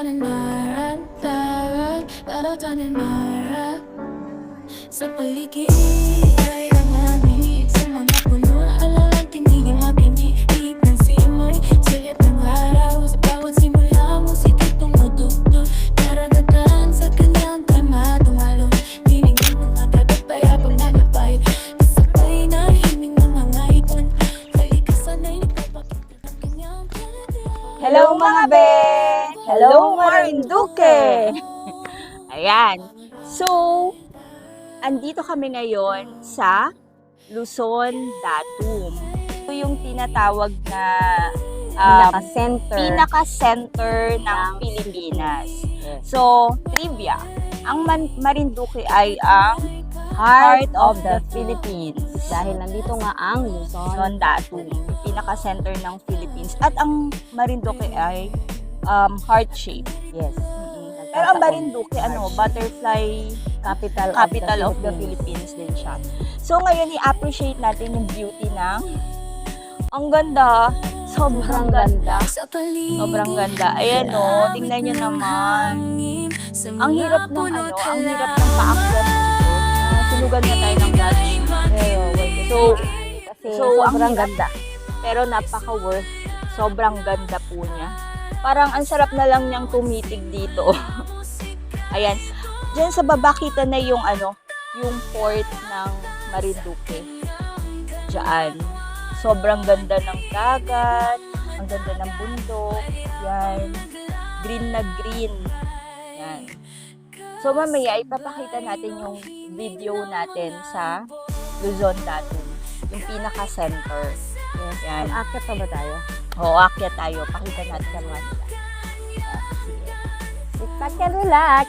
Daratanin marat, daratanin marat. Sa paligid ay ang aming sa mga puno. Halalang tinigil aking iip ng simoy. Silit ng araw sa bawat simula. Musikit tumutugtog, daragatan sa kanyang tama. Tumalon, dinig ng mga dagat payapang nalapay. Kasabay na himing ng mga ipon. Kalikasan ay nagpapakita ng kanyang panatiyan. Hello mga be! Hello Marinduque! Ayan. So, andito kami ngayon sa Luzon, Datum. Ito yung tinatawag na pinaka-center ng Pilipinas. So, trivia. Ang Marinduque ay ang heart of the Philippines. Dahil nandito nga ang Luzon, Datum, pinaka-center ng Philippines. At ang Marinduque ay heart shape. Yes. Pero ang Marinduque, butterfly Capital of the Philippines din siya. So ngayon i-appreciate natin yung beauty ng ang ganda, sobrang ganda. Sa paligid Sobrang ganda. Ayan o, tingnan nyo naman. Ang hirap ng paakyat dito. Sinugan na tayo ng gas. So sobrang ganda. Pero napaka-worth. Sobrang ganda po niya. Parang ang sarap na lang niyang tumitig dito. Ayan. Diyan sa baba kita na yung yung port ng Marinduque. Diyan. Sobrang ganda ng dagat, ang ganda ng bundok. Yan. Green na green. Yan. So mamaya ipapakita natin yung video natin sa Luzon Datum. Yung pinaka-center. Yan. Aakyat pa ba tayo? Oo, akyat tayo. Pakita natin sa mga nila. Sige. Sit back and relax.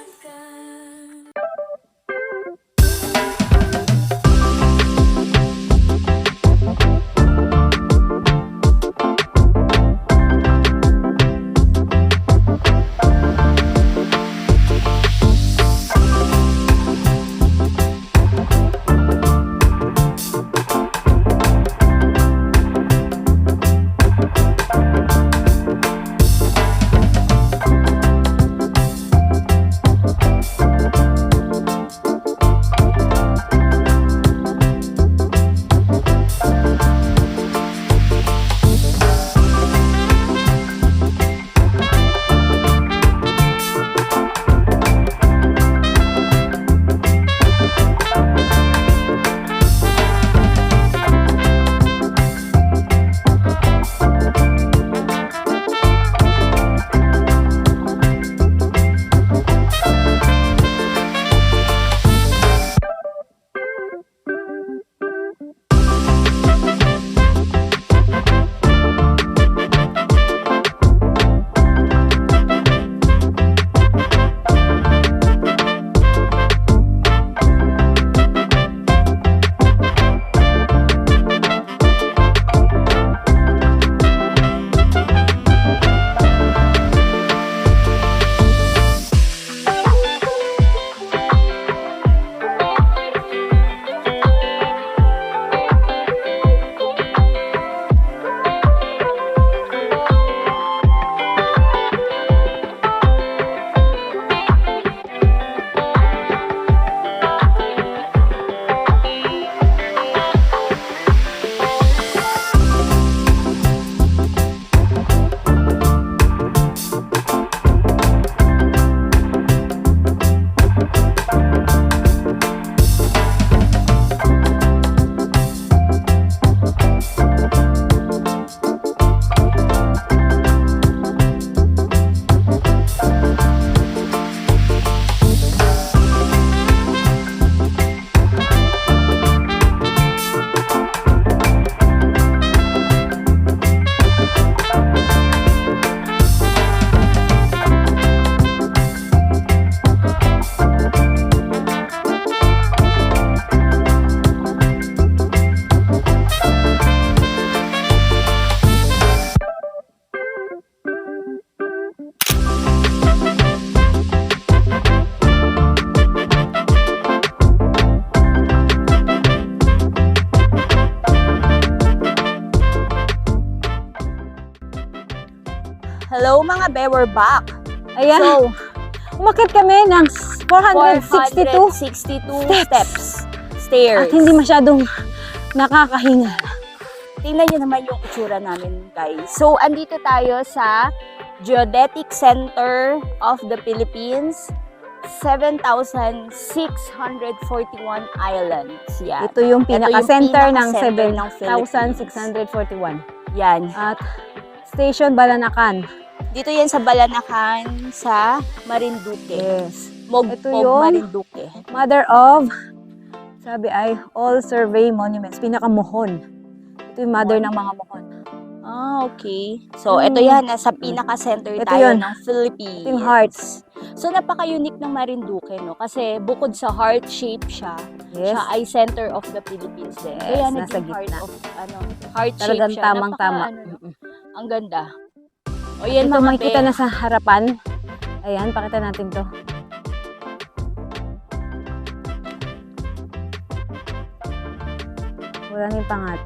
Hello mga be, we're back. Ayan. So, Umakit kami ng 462 462 steps. Stairs. at hindi masyadong nakakahinga. Tingnan nyo naman yung itsura namin, guys. So, andito tayo sa Geodetic Center of the Philippines. 7,641 islands. Yan. Ito yung pinaka-center ng pinaka-center ng Philippines. 7,641. Yan. At Station Balanacan. Dito yan sa Balanacan, sa Marinduque. Yes. Mogpog, Ito yung- Marinduque. Mother of, sabi ay, all survey monuments. Pinaka-mohon. Ito yung mother ng mga mohon. Ah, okay. So, ito yan. Nasa pinaka-center Ito tayo yun. ng Philippines. Ito yung hearts. So, napaka-unique ng Marinduque, no? Kasi bukod sa heart shape siya, Yes. siya ay center of the Philippines din. Yes, Kaya nasa naging heart gitna. of, heart shape Talagang siya. tamang-tama. Ang ganda. O yan Ito mga makikita be. na sa harapan. Ayan, pakita natin to. Wala na yung pangat.